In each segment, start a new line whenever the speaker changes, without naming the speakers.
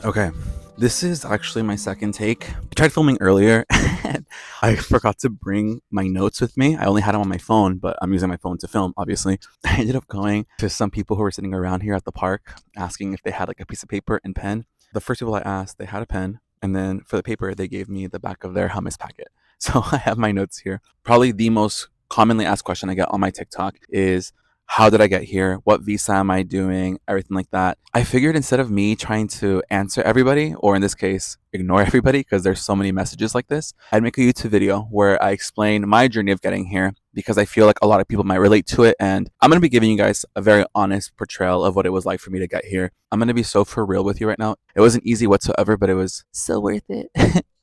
Okay, this is actually my second take. I tried filming earlier and I forgot to bring my notes with me. I only had them on my phone, but I'm using my phone to film, obviously. I ended up going to some people who were sitting around here at the park asking if they had like a piece of paper and pen. The first people I asked, they had a pen. And then for the paper, they gave me the back of their hummus packet. So I have my notes here. Probably the most commonly asked question I get on my TikTok is, how did I get here? What visa am I doing? Everything like that. I figured instead of me trying to answer everybody, or in this case, ignore everybody, because there's so many messages like this, I'd make a YouTube video where I explain my journey of getting here because I feel like a lot of people might relate to it. And I'm going to be giving you guys a very honest portrayal of what it was like for me to get here. I'm going to be so for real with you right now. It wasn't easy whatsoever, but it was so worth it.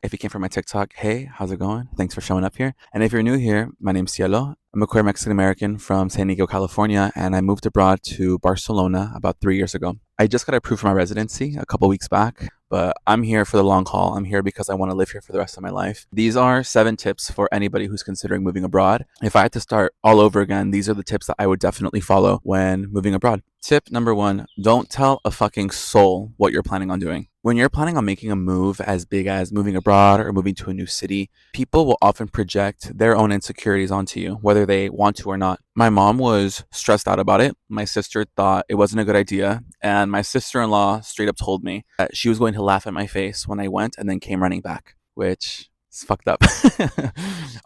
If you came from my TikTok, hey, how's it going? Thanks for showing up here. And if you're new here, my name's Cielo. I'm a queer Mexican American from San Diego, California, and I moved abroad to Barcelona about 3 years ago. I just got approved for my residency a couple weeks back, but I'm here for the long haul. I'm here because I want to live here for the rest of my life. These are 7 tips for anybody who's considering moving abroad. If I had to start all over again, these are the tips that I would definitely follow when moving abroad. Tip number 1, don't tell a fucking soul what you're planning on doing. When you're planning on making a move as big as moving abroad or moving to a new city, people will often project their own insecurities onto you, whether they want to or not. My mom was stressed out about it. My sister thought it wasn't a good idea. And my sister-in-law straight up told me that she was going to laugh at my face when I went and then came running back, which is fucked up.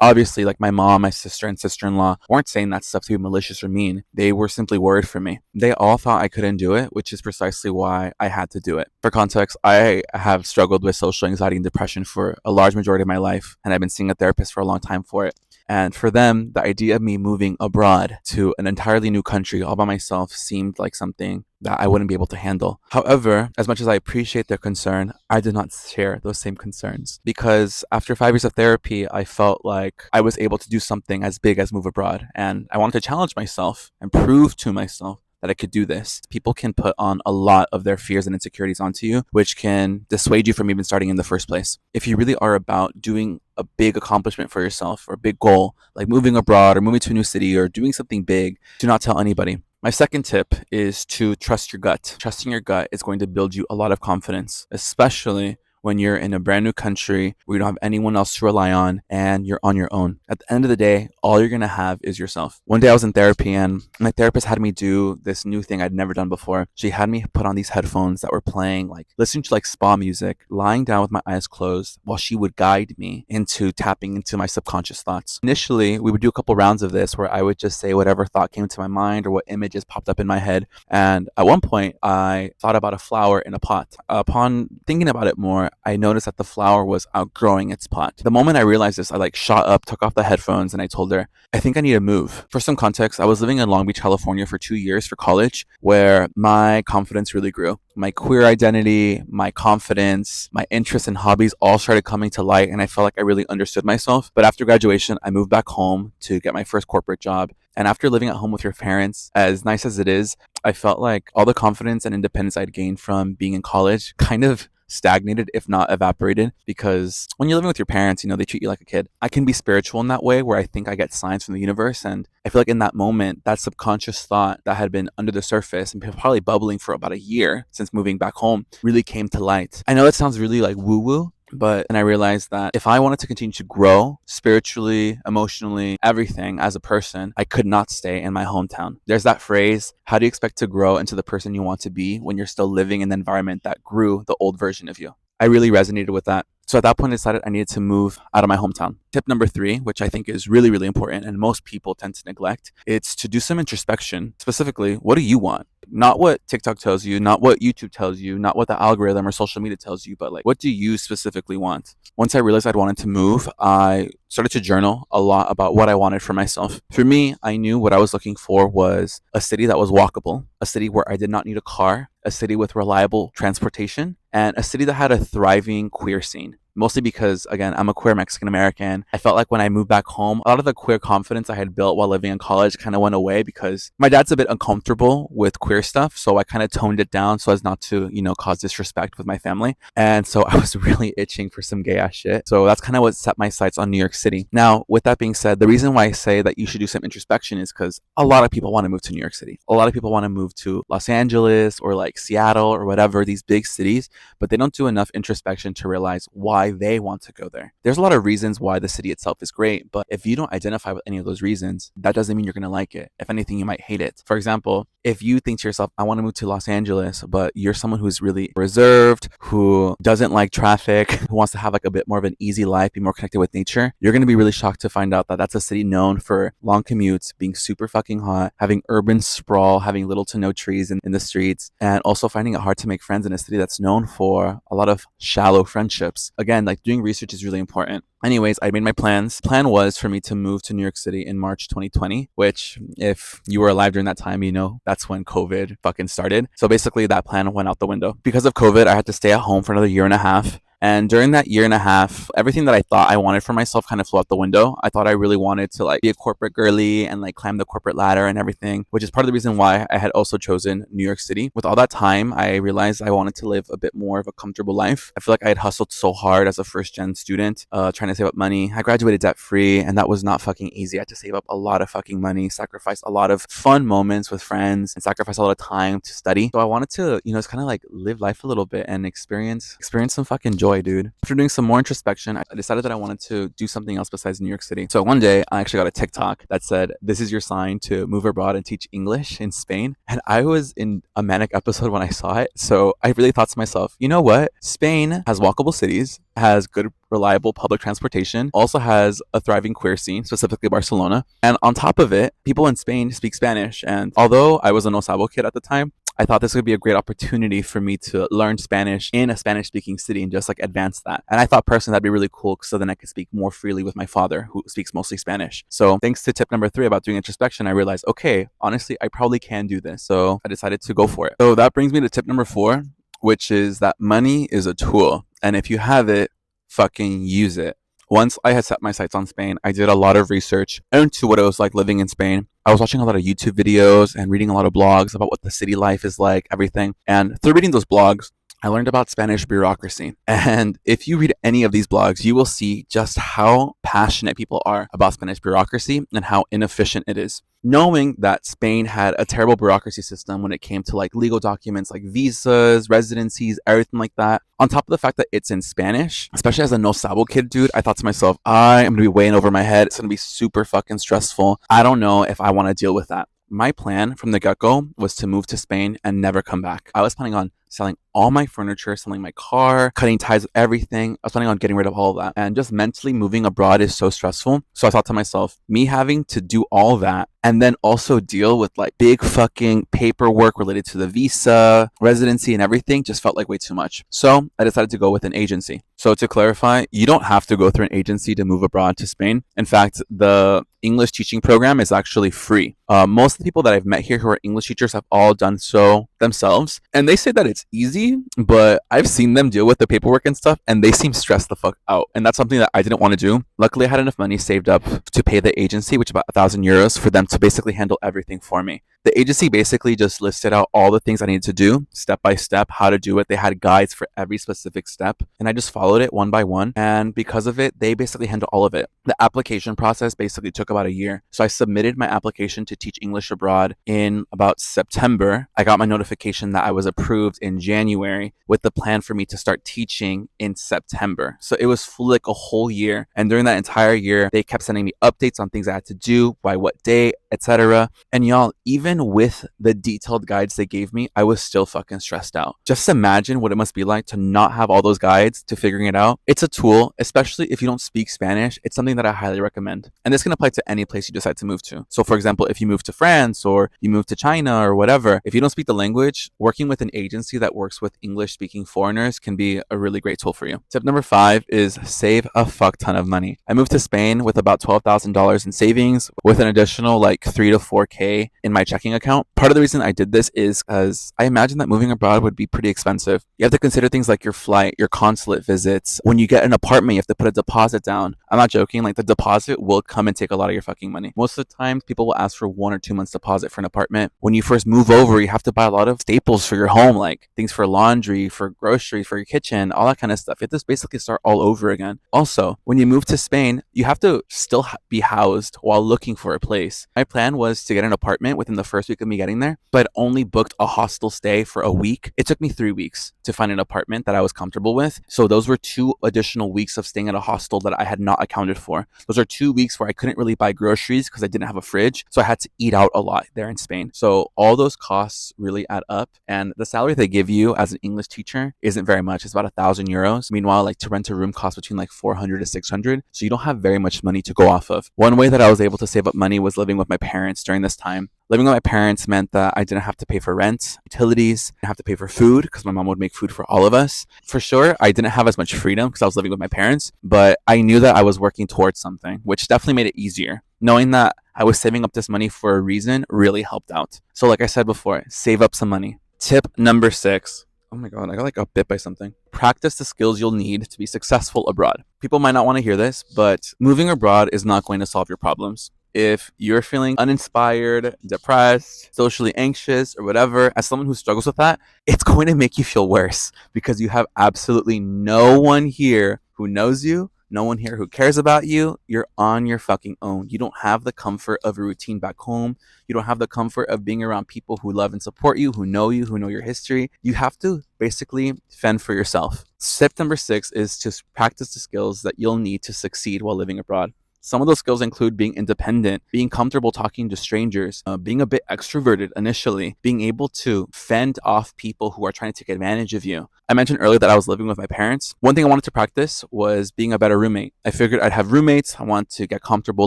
Obviously, like my mom, my sister, and sister-in-law weren't saying that stuff to be malicious or mean. They were simply worried for me. They all thought I couldn't do it, which is precisely why I had to do it. For context, I have struggled with social anxiety and depression for a large majority of my life, and I've been seeing a therapist for a long time for it. And for them, the idea of me moving abroad to an entirely new country all by myself seemed like something that I wouldn't be able to handle. However, as much as I appreciate their concern, I did not share those same concerns because after 5 years of therapy, I felt like I was able to do something as big as move abroad. And I wanted to challenge myself and prove to myself that I could do this. People can put on a lot of their fears and insecurities onto you, which can dissuade you from even starting in the first place. If you really are about doing a big accomplishment for yourself or a big goal, like moving abroad or moving to a new city or doing something big, do not tell anybody. My second tip is to trust your gut. Trusting your gut is going to build you a lot of confidence, especially when you're in a brand new country where you don't have anyone else to rely on and you're on your own. At the end of the day, all you're going to have is yourself. One day I was in therapy and my therapist had me do this new thing I'd never done before. She had me put on these headphones that were playing, like listening to like spa music, lying down with my eyes closed while she would guide me into tapping into my subconscious thoughts. Initially, we would do a couple rounds of this where I would just say whatever thought came to my mind or what images popped up in my head. And at one point, I thought about a flower in a pot. Upon thinking about it more, I noticed that the flower was outgrowing its pot. The moment I realized this, I like shot up, took off the headphones, and I told her, I think I need to move. For some context, I was living in Long Beach, California for 2 years for college, where my confidence really grew. My queer identity, my confidence, my interests and hobbies all started coming to light, and I felt like I really understood myself. But after graduation, I moved back home to get my first corporate job. And after living at home with your parents, as nice as it is, I felt like all the confidence and independence I'd gained from being in college kind of stagnated, if not evaporated, because when you're living with your parents, they treat you like a kid. I can be spiritual in that way where I think I get signs from the universe. And I feel like in that moment, that subconscious thought that had been under the surface and probably bubbling for about a year since moving back home really came to light. I know that sounds really like woo woo, but and I realized that if I wanted to continue to grow spiritually, emotionally, everything as a person, I could not stay in my hometown. There's that phrase, how do you expect to grow into the person you want to be when you're still living in the environment that grew the old version of you? I really resonated with that. So at that point, I decided I needed to move out of my hometown. Tip number 3, which I think is really, really important and most people tend to neglect, it's to do some introspection. Specifically, what do you want? Not what TikTok tells you, not what YouTube tells you, not what the algorithm or social media tells you, but like, what do you specifically want? Once I realized I'd wanted to move, I started to journal a lot about what I wanted for myself. For me, I knew what I was looking for was a city that was walkable, a city where I did not need a car, a city with reliable transportation, and a city that had a thriving queer scene. mostly because, again, I'm a queer Mexican American. I felt like when I moved back home, a lot of the queer confidence I had built while living in college kind of went away because my dad's a bit uncomfortable with queer stuff. So I kind of toned it down so as not to, cause disrespect with my family. And so I was really itching for some gay ass shit. So that's kind of what set my sights on New York City. Now, with that being said, the reason why I say that you should do some introspection is because a lot of people want to move to New York City. A lot of people want to move to Los Angeles or like Seattle or whatever, these big cities, but they don't do enough introspection to realize why they want to go there. There's a lot of reasons why the city itself is great, but if you don't identify with any of those reasons, that doesn't mean you're going to like it. If anything, you might hate it. For example, if you think to yourself, I want to move to Los Angeles, but you're someone who's really reserved, who doesn't like traffic, who wants to have like a bit more of an easy life, be more connected with nature, you're going to be really shocked to find out that that's a city known for long commutes, being super fucking hot, having urban sprawl, having little to no trees in the streets, and also finding it hard to make friends in a city that's known for a lot of shallow friendships. Again, like doing research is really important. Anyways, I made my plans. Plan was for me to move to New York City in March 2020, which if you were alive during that time, that's when COVID fucking started. So basically that plan went out the window. Because of COVID, I had to stay at home for another year and a half. And during that year and a half, everything that I thought I wanted for myself kind of flew out the window. I thought I really wanted to like be a corporate girly and like climb the corporate ladder and everything, which is part of the reason why I had also chosen New York City. With all that time, I realized I wanted to live a bit more of a comfortable life. I feel like I had hustled so hard as a first gen student, trying to save up money. I graduated debt free, and that was not fucking easy. I had to save up a lot of fucking money, sacrifice a lot of fun moments with friends, and sacrifice a lot of time to study. So I wanted to, it's kind of like live life a little bit and experience some fucking joy, dude. After doing some more introspection, I decided that I wanted to do something else besides New York City. So one day, I actually got a TikTok that said, "This is your sign to move abroad and teach English in Spain." And I was in a manic episode when I saw it. So I really thought to myself, you know what? Spain has walkable cities, has good, reliable public transportation, also has a thriving queer scene, specifically Barcelona. And on top of it, people in Spain speak Spanish. And although I was a no sabo kid at the time, I thought this would be a great opportunity for me to learn Spanish in a Spanish speaking city and just like advance that. And I thought personally that'd be really cool so then I could speak more freely with my father, who speaks mostly Spanish. So thanks to tip number 3 about doing introspection, I realized, okay, honestly, I probably can do this. So I decided to go for it. So that brings me to tip number 4, which is that money is a tool. And if you have it, fucking use it. Once I had set my sights on Spain, I did a lot of research into what it was like living in Spain. I was watching a lot of YouTube videos and reading a lot of blogs about what the city life is like, everything. And through reading those blogs, I learned about Spanish bureaucracy. And if you read any of these blogs, you will see just how passionate people are about Spanish bureaucracy and how inefficient it is. Knowing that Spain had a terrible bureaucracy system when it came to like legal documents like visas, residencies, everything like that. On top of the fact that it's in Spanish, especially as a no sabo kid, dude, I thought to myself, I am going to be way in over my head. It's going to be super fucking stressful. I don't know if I want to deal with that. My plan from the get-go was to move to Spain and never come back. I was planning on selling all my furniture, selling my car, cutting ties with everything. I was planning on getting rid of all of that. And just mentally moving abroad is so stressful. So I thought to myself, me having to do all that and then also deal with like big fucking paperwork related to the visa, residency, and everything just felt like way too much. So I decided to go with an agency. So to clarify, you don't have to go through an agency to move abroad to Spain. In fact, the English teaching program is actually free. Most of the people that I've met here who are English teachers have all done so themselves. And they say that it's easy, but I've seen them deal with the paperwork and stuff, and they seem stressed the fuck out. And that's something that I didn't want to do. Luckily, I had enough money saved up to pay the agency, which is about €1,000, for them to basically handle everything for me. The agency basically just listed out all the things I needed to do, step by step, how to do it. They had guides for every specific step, and I just followed it one by one. And because of it, they basically handle all of it. The application process basically took about a year. So I submitted my application to teach English abroad in about September. I got my notification that I was approved in January with the plan for me to start teaching in September. So it was fully like a whole year. And during that entire year, they kept sending me updates on things I had to do, by what date, etc. And y'all, even with the detailed guides they gave me, I was still fucking stressed out. Just imagine what it must be like to not have all those guides to figuring it out. It's a tool, especially if you don't speak Spanish. It's something that I highly recommend. And this can apply to any place you decide to move to. So for example, if you move to France or you move to China or whatever, if you don't speak the language, working with an agency that works with English speaking foreigners can be a really great tool for you. Tip number 5 is save a fuck ton of money. I moved to Spain with about $12,000 in savings with an additional like 3 to 4K in my checking checking account. Part of the reason I did this is because I imagine that moving abroad would be pretty expensive. You have to consider things like your flight, your consulate visits. When you get an apartment, you have to put a deposit down. I'm not joking. Like, the deposit will come and take a lot of your fucking money. Most of the time, people will ask for 1 or 2 months deposit for an apartment. When you first move over, you have to buy a lot of staples for your home, like things for laundry, for groceries, for your kitchen, all that kind of stuff. You have to basically start all over again. Also, when you move to Spain, you have to still be housed while looking for a place. My plan was to get an apartment within the first week of me getting there, but only booked a hostel stay for a week. It took me 3 weeks to find an apartment that I was comfortable with. So those were 2 additional weeks of staying at a hostel that I had not accounted for. Those are 2 weeks where I couldn't really buy groceries because I didn't have a fridge. So I had to eat out a lot there in Spain. So all those costs really add up. And the salary they give you as an English teacher isn't very much. It's about €1,000. Meanwhile, like, to rent a room costs between like 400 to 600. So you don't have very much money to go off of. One way that I was able to save up money was living with my parents during this time. Living with my parents meant that I didn't have to pay for rent, utilities, I didn't have to pay for food because my mom would make food for all of us. For sure, I didn't have as much freedom because I was living with my parents, but I knew that I was working towards something, which definitely made it easier. Knowing that I was saving up this money for a reason really helped out. So like I said before, save up some money. Tip number 6. Oh my God, I got like a bit by something. Practice the skills you'll need to be successful abroad. People might not want to hear this, but moving abroad is not going to solve your problems. If you're feeling uninspired, depressed, socially anxious, or whatever, as someone who struggles with that, it's going to make you feel worse because you have absolutely no one here who knows you, no one here who cares about you. You're on your fucking own. You don't have the comfort of a routine back home. You don't have the comfort of being around people who love and support you, who know your history. You have to basically fend for yourself. Step number 6 is to practice the skills that you'll need to succeed while living abroad. Some of those skills include being independent, being comfortable talking to strangers, being a bit extroverted initially, being able to fend off people who are trying to take advantage of you. I mentioned earlier that I was living with my parents. One thing I wanted to practice was being a better roommate. I figured I'd have roommates. I want to get comfortable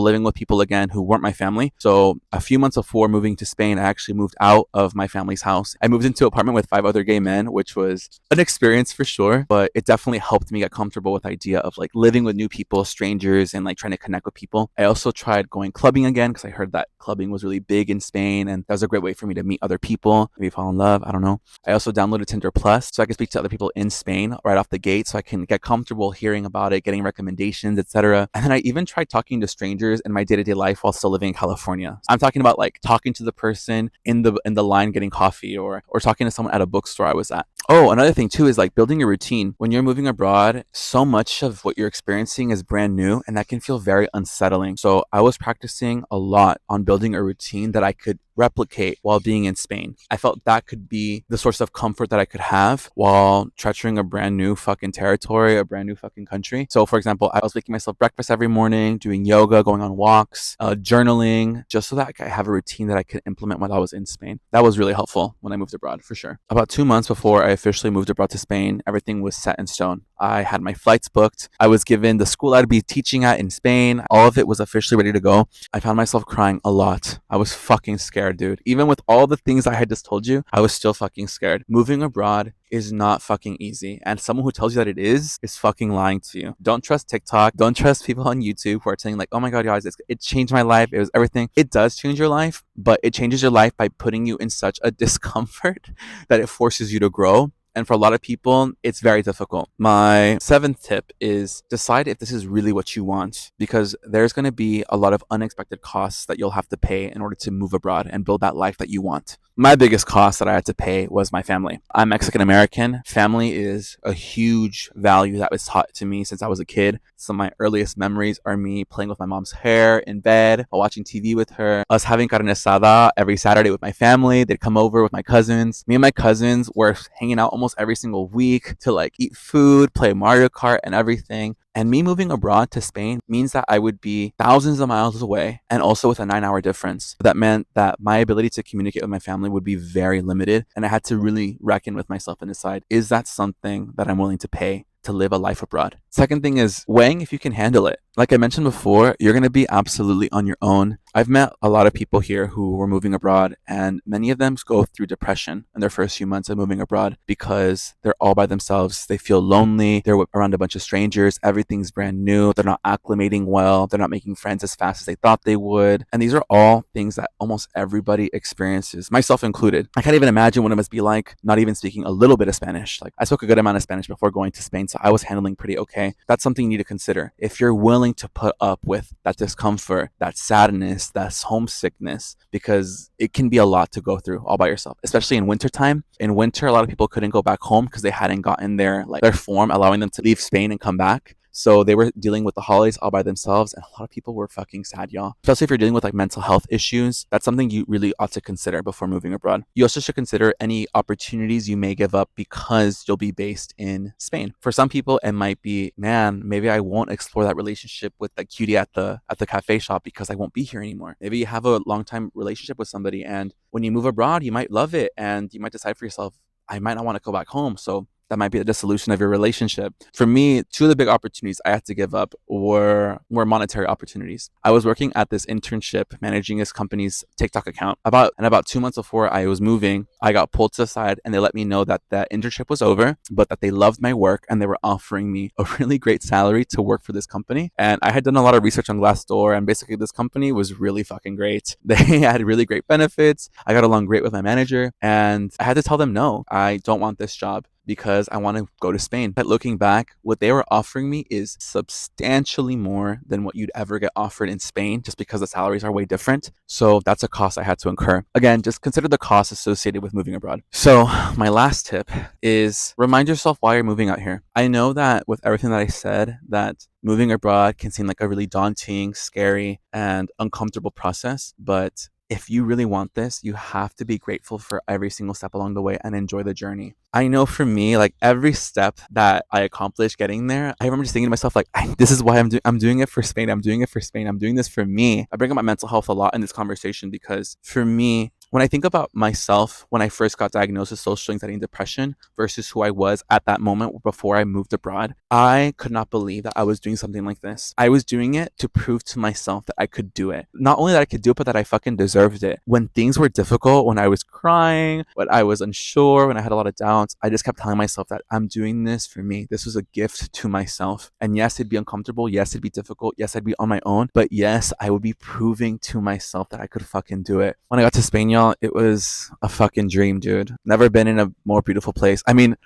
living with people again who weren't my family. So a few months before moving to Spain, I actually moved out of my family's house. I moved into an apartment with 5 other gay men, which was an experience for sure, but it definitely helped me get comfortable with the idea of like living with new people, strangers, and like trying to connect with people. I also tried going clubbing again because I heard that clubbing was really big in Spain, and that was a great way for me to meet other people, maybe fall in love. I don't know. I also downloaded Tinder Plus so I could speak to other people in Spain right off the gate, so I can get comfortable hearing about it, getting recommendations, etc. And then I even tried talking to strangers in my day-to-day life while still living in California. I'm talking about like talking to the person in the line getting coffee, or talking to someone at a bookstore I was at. Oh, another thing too is like building a routine. When you're moving abroad, so much of what you're experiencing is brand new, and that can feel very unsettling. So I was practicing a lot on building a routine that I could replicate while being in Spain. I felt that could be the source of comfort that I could have while treasuring a brand new fucking territory, a brand new fucking country. So for example, I was making myself breakfast every morning, doing yoga, going on walks, journaling, just so that I have a routine that I could implement while I was in Spain. That was really helpful when I moved abroad, for sure. About 2 months before I officially moved abroad to Spain, everything was set in stone. I had my flights booked. I was given the school I'd be teaching at in Spain. All of it was officially ready to go. I found myself crying a lot. I was fucking scared, dude. Even with all the things I had just told you, I was still fucking scared. Moving abroad is not fucking easy, and someone who tells you that it is fucking lying to you. Don't trust TikTok. Don't trust people on YouTube who are saying like, oh my God, guys, it changed my life. It was everything. It does change your life, but it changes your life by putting you in such a discomfort that it forces you to grow. And for a lot of people, it's very difficult. My 7th tip is decide if this is really what you want, because there's going to be a lot of unexpected costs that you'll have to pay in order to move abroad and build that life that you want. My biggest cost that I had to pay was my family. I'm Mexican American. Family is a huge value that was taught to me since I was a kid. Some of my earliest memories are me playing with my mom's hair in bed, while watching TV with her, us having carne asada every Saturday with my family. They'd come over with my cousins. Me and my cousins were hanging out almost every single week to like eat food, play Mario Kart and everything. And me moving abroad to Spain means that I would be thousands of miles away, and also with a 9-hour difference. That meant that my ability to communicate with my family would be very limited, and I had to really reckon with myself and decide, is that something that I'm willing to pay to live a life abroad? Second thing is weighing if you can handle it. Like I mentioned before, you're going to be absolutely on your own. I've met a lot of people here who were moving abroad, and many of them go through depression in their first few months of moving abroad because they're all by themselves. They feel lonely. They're around a bunch of strangers. Everything's brand new. They're not acclimating well. They're not making friends as fast as they thought they would. And these are all things that almost everybody experiences, myself included. I can't even imagine what it must be like not even speaking a little bit of Spanish. Like, I spoke a good amount of Spanish before going to Spain, so I was handling pretty okay. That's something you need to consider. If you're willing to put up with that discomfort, that sadness, that homesickness, because it can be a lot to go through all by yourself, especially in wintertime. In winter, a lot of people couldn't go back home because they hadn't gotten their form allowing them to leave Spain and come back. So they were dealing with the holidays all by themselves, and a lot of people were fucking sad, y'all. Especially if you're dealing with mental health issues, that's something you really ought to consider before moving abroad. You also should consider any opportunities you may give up because you'll be based in Spain. For some people, it might be, man, maybe I won't explore that relationship with the cutie at the cafe shop because I won't be here anymore. Maybe you have a long time relationship with somebody, and when you move abroad, you might love it, and you might decide for yourself, I might not want to go back home. So that might be the dissolution of your relationship. For me, two of the big opportunities I had to give up were monetary opportunities. I was working at this internship managing this company's TikTok account. About 2 months before I was moving, I got pulled to the side and they let me know that that internship was over, but that they loved my work and they were offering me a really great salary to work for this company. And I had done a lot of research on Glassdoor, and basically this company was really fucking great. They had really great benefits. I got along great with my manager, and I had to tell them, no, I don't want this job, because I want to go to Spain. But looking back, what they were offering me is substantially more than what you'd ever get offered in Spain, just because the salaries are way different. So that's a cost I had to incur. Again, just consider the costs associated with moving abroad. So my last tip is remind yourself why you're moving out here. I know that with everything that I said, that moving abroad can seem like a really daunting, scary, and uncomfortable process, but if you really want this, you have to be grateful for every single step along the way and enjoy the journey. I know for me, every step that I accomplished getting there, I remember just thinking to myself, this is why I'm doing it for Spain. I'm doing it for Spain. I'm doing this for me. I bring up my mental health a lot in this conversation because for me, when I think about myself, when I first got diagnosed with social anxiety and depression versus who I was at that moment before I moved abroad, I could not believe that I was doing something like this. I was doing it to prove to myself that I could do it. Not only that I could do it, but that I fucking deserved it. When things were difficult, when I was crying, when I was unsure, when I had a lot of doubts, I just kept telling myself that I'm doing this for me. This was a gift to myself. And yes, it'd be uncomfortable. Yes, it'd be difficult. Yes, I'd be on my own. But yes, I would be proving to myself that I could fucking do it. When I got to Spain, y'all, it was a fucking dream, dude. Never been in a more beautiful place. I mean,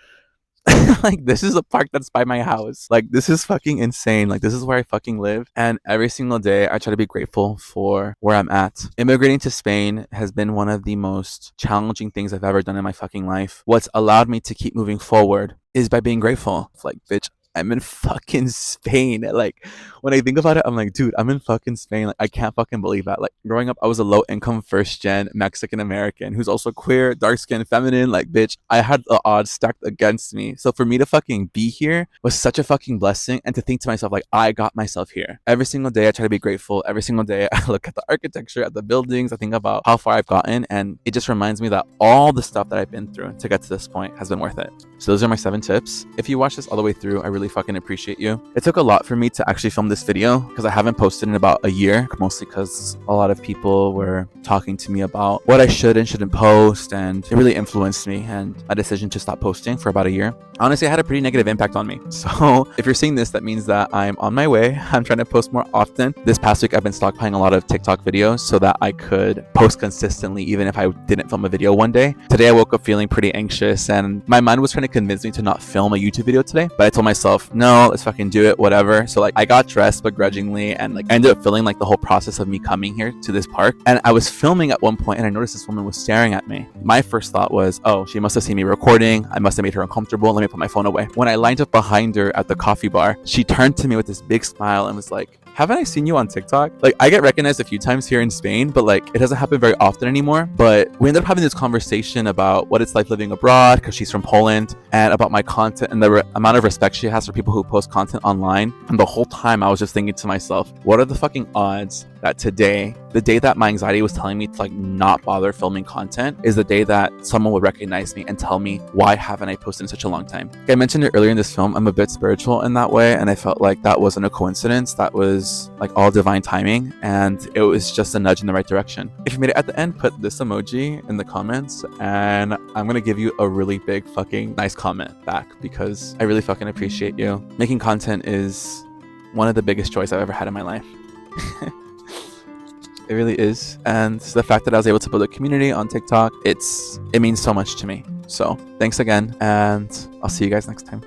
this is a park that's by my house. This is fucking insane. This is where I fucking live. And every single day, I try to be grateful for where I'm at. Immigrating to Spain has been one of the most challenging things I've ever done in my fucking life. What's allowed me to keep moving forward is by being grateful. Bitch, I'm in fucking Spain. When I think about it, I'm like, dude, I'm in fucking Spain. I can't fucking believe that. Growing up, I was a low income first gen Mexican American who's also queer, dark skinned, feminine. Bitch, I had the odds stacked against me. So for me to fucking be here was such a fucking blessing. And to think to myself, I got myself here. Every single day, I try to be grateful. Every single day, I look at the architecture, at the buildings. I think about how far I've gotten. And it just reminds me that all the stuff that I've been through to get to this point has been worth it. So those are my 7 tips. If you watch this all the way through, I really fucking appreciate you. It took a lot for me to actually film this video because I haven't posted in about a year, mostly because a lot of people were talking to me about what I should and shouldn't post, and it really influenced me and my decision to stop posting for about a year. Honestly, it had a pretty negative impact on me. So if you're seeing this, that means that I'm on my way. I'm trying to post more often. This past week, I've been stockpiling a lot of TikTok videos so that I could post consistently, even if I didn't film a video one day. Today, I woke up feeling pretty anxious, and my mind was trying to convince me to not film a YouTube video today, but I told myself, no, let's fucking do it, whatever. So I got dressed begrudgingly, and I ended up filming the whole process of me coming here to this park. And I was filming at one point and I noticed this woman was staring at me. My first thought was, oh, she must have seen me recording. I must have made her uncomfortable. Let me put my phone away. When I lined up behind her at the coffee bar, she turned to me with this big smile and was like, haven't I seen you on TikTok? I get recognized a few times here in Spain, but it doesn't happen very often anymore. But we ended up having this conversation about what it's like living abroad, because she's from Poland, and about my content and the amount of respect she has for people who post content online. And the whole time I was just thinking to myself, what are the fucking odds that today the day that my anxiety was telling me to like not bother filming content is the day that someone would recognize me and tell me, why haven't I posted in such a long time? Like I mentioned it earlier in this film, I'm a bit spiritual in that way, and I felt like that wasn't a coincidence. That was like all divine timing, and it was just a nudge in the right direction. If you made it at the end, put this emoji in the comments, and I'm gonna give you a really big fucking nice comment back, because I really fucking appreciate you. Making content is one of the biggest joys I've ever had in my life. It really is. And the fact that I was able to build a community on TikTok, it means so much to me. So thanks again, and I'll see you guys next time.